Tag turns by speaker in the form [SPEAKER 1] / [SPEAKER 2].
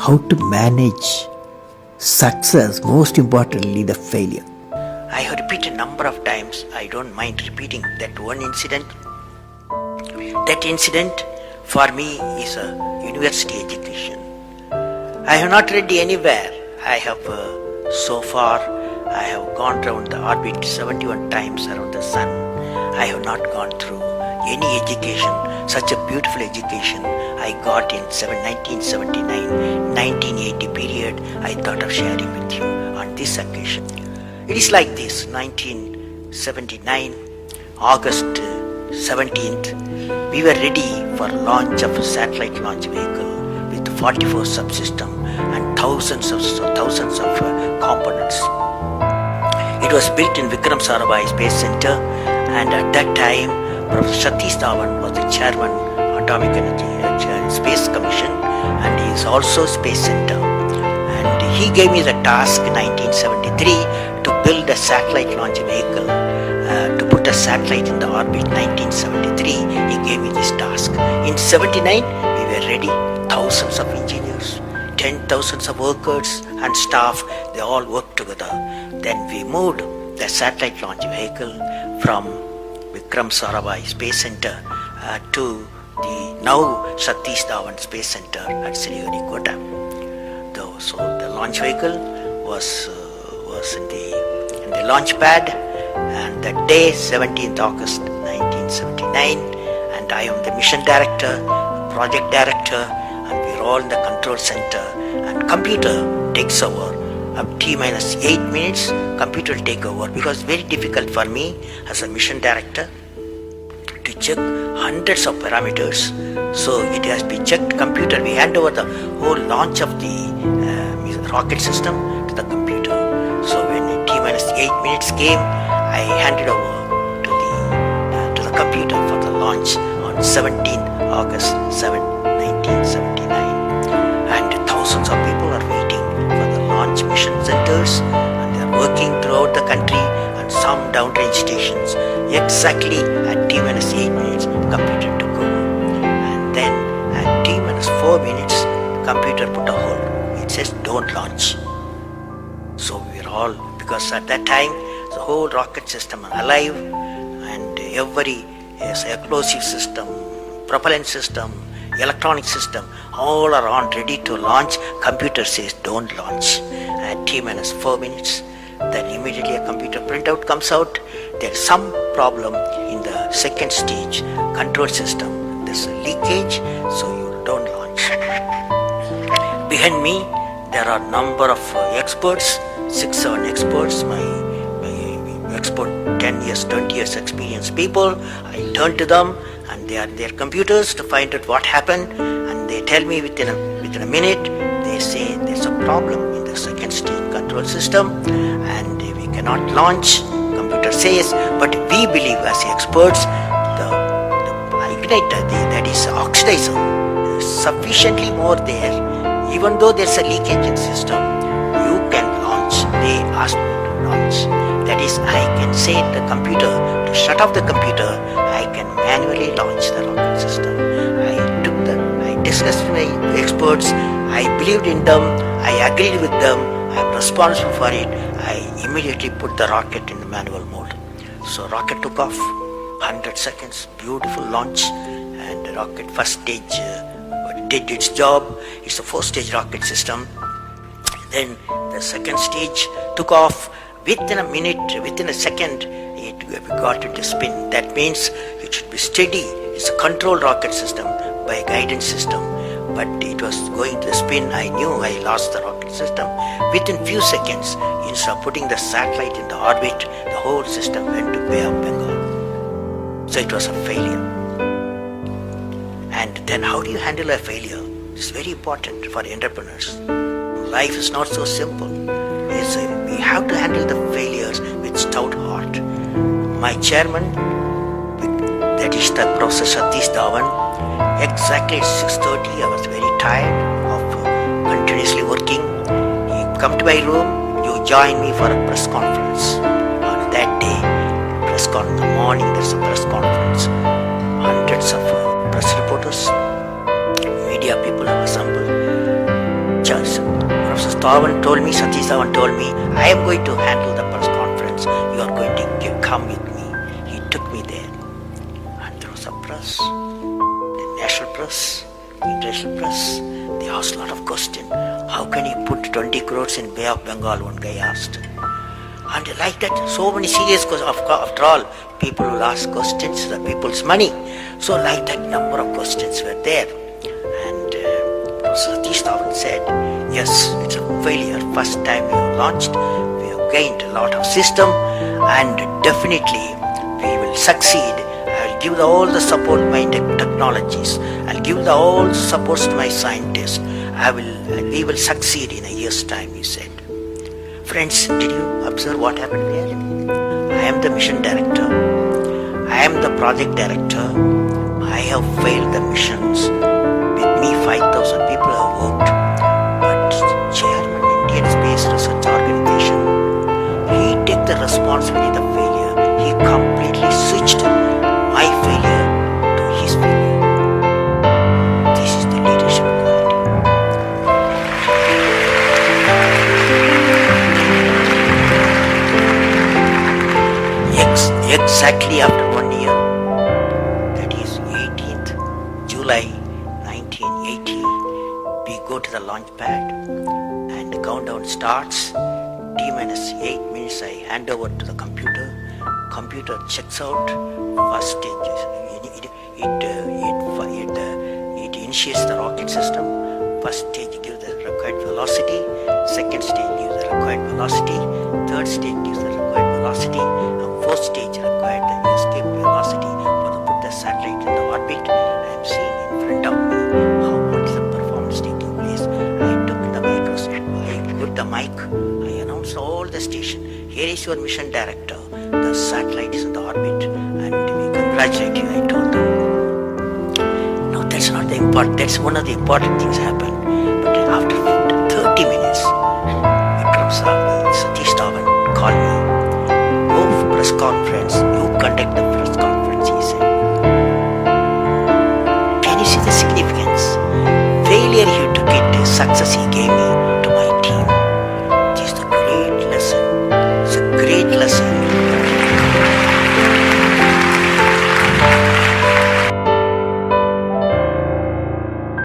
[SPEAKER 1] how to manage success, most importantly the failure. I have repeated a number of times, I don't mind repeating that one incident. That incident for me is a university education. I have not read anywhere. I have so far I have gone around the orbit 71 times around the sun. I have not gone through any education, such a beautiful education I got in 1979, 1980 period. I thought of sharing with you on this occasion. It is like this: 1979, August 17th, we were ready for launch of a satellite launch vehicle with 44 subsystems and thousands of components. It was built in Vikram Sarabhai Space Center, and at that time, Professor Satish Dhawan was the chairman Atomic Energy Space Commission, and he is also Space Center. And he gave me the task in 1973 to build a satellite launch vehicle, to put a satellite in the orbit. 1973, he gave me this task. In 79, we were ready. Thousands of engineers, 10,000 of workers and staff, they all worked together. Then we moved the satellite launch vehicle from Vikram Sarabhai Space Center to the now Satish Dhawan Space Center at Sriharikota. So the launch vehicle was in the launch pad, and that day, 17th August 1979, and I am the mission director, project director, and we are all in the control center, and computer takes over. Up T-8 minutes, computer will take over, because it's very difficult for me as a mission director to check hundreds of parameters. So it has been checked. Computer, we hand over the whole launch of the rocket system to the computer. So when T-8 minutes came, I handed over to the computer for the launch on 17th August 1979. And thousands of people are waiting for the launch mission centers, and they are working throughout the country and some downrange stations. Exactly at T-8 minutes, computer took over. And then at T-4 minutes, computer put a hold. It says don't launch. So we are all, because at that time the whole rocket system are alive, and every explosive system, propellant system, electronic system, all are on ready to launch. Computer says don't launch. At T-4 minutes, then immediately a computer printout comes out. There is some problem in the second stage control system. There's a leakage, so you don't launch. Behind me, there are number of experts, 6-7 experts, my expert 10 years, 20 years experience people. I turn to them, and they are their computers to find out what happened, and they tell me within a minute. They say there's a problem in the second stage control system and we cannot launch. Computer says, but we believe as experts the igniter, that is oxidizer, is sufficiently more there. Even though there's a leakage in system, you can launch. They asked me to launch. That is, I can say to the computer to shut off the computer. I can manually launch the rocket system. I discussed with my experts. I believed in them. I agreed with them. I'm responsible for it. I immediately put the rocket in the manual mode. So rocket took off. 100 seconds, beautiful launch, and the rocket first stage did its job. It's a 4-stage rocket system. Then the second stage took off. Within a minute, within a second, we got it to spin. That means it should be steady. It's a controlled rocket system by a guidance system. But it was going to spin. I knew I lost the rocket system. Within few seconds, instead of putting the satellite in the orbit, the whole system went to Bay of Bengal. So it was a failure. And then how do you handle a failure? It's very important for entrepreneurs. Life is not so simple. We have to handle the failures with stout heart. My chairman, that is the Professor Satish Dhawan, exactly at 6:30, I was very tired of continuously working. He come to my room, you join me for a press conference. On that day, in the morning, there's a press conference. Hundreds of press reporters, media people have assembled. Satish Dhawan told me, I am going to handle the press conference. You are going to come with me. He took me there. And there was a press, the national press, international press. They asked a lot of questions. How can you put 20 crores in Bay of Bengal? One guy asked. And like that, so many serious questions. After all, people will ask questions, the people's money. So like that, number of questions were there. And Satish Dhawan said, yes, it's a failure. First time we have launched, we have gained a lot of system, and definitely we will succeed. I will give all the support to my technologies. I will give all the supports to my scientists. We will succeed in a year's time, he said. Friends, did you observe what happened there? I am the mission director. I am the project director. I have failed the missions. With me, 5,000 people have worked. But Chairman, Indian Space Research Organization, he took the responsibility of the failure. He completely switched my failure to his failure. This is the leadership quality. Exactly after 1 year, that is 18th July 1980, we go to the launch pad and the countdown starts. T-8 minutes I hand over to the computer. Computer checks out. First stage, it initiates the rocket system. First stage gives the required velocity. Second stage gives the required velocity. Third stage gives the required velocity. Fourth stage required the escape velocity for to put the satellite in the orbit. I am seeing in front of me what is the performance taking place. I took the microscope, I put the mic, I announced all the station. Here is your mission director. The satellite is in the orbit and we congratulate you, I told them. No, that's not the important, that's one of the important things happened. But after 30 minutes, Satish Dhawan called me. Press conference, you conduct the press conference, he said. Can you see the significance? Failure, he took it, success, he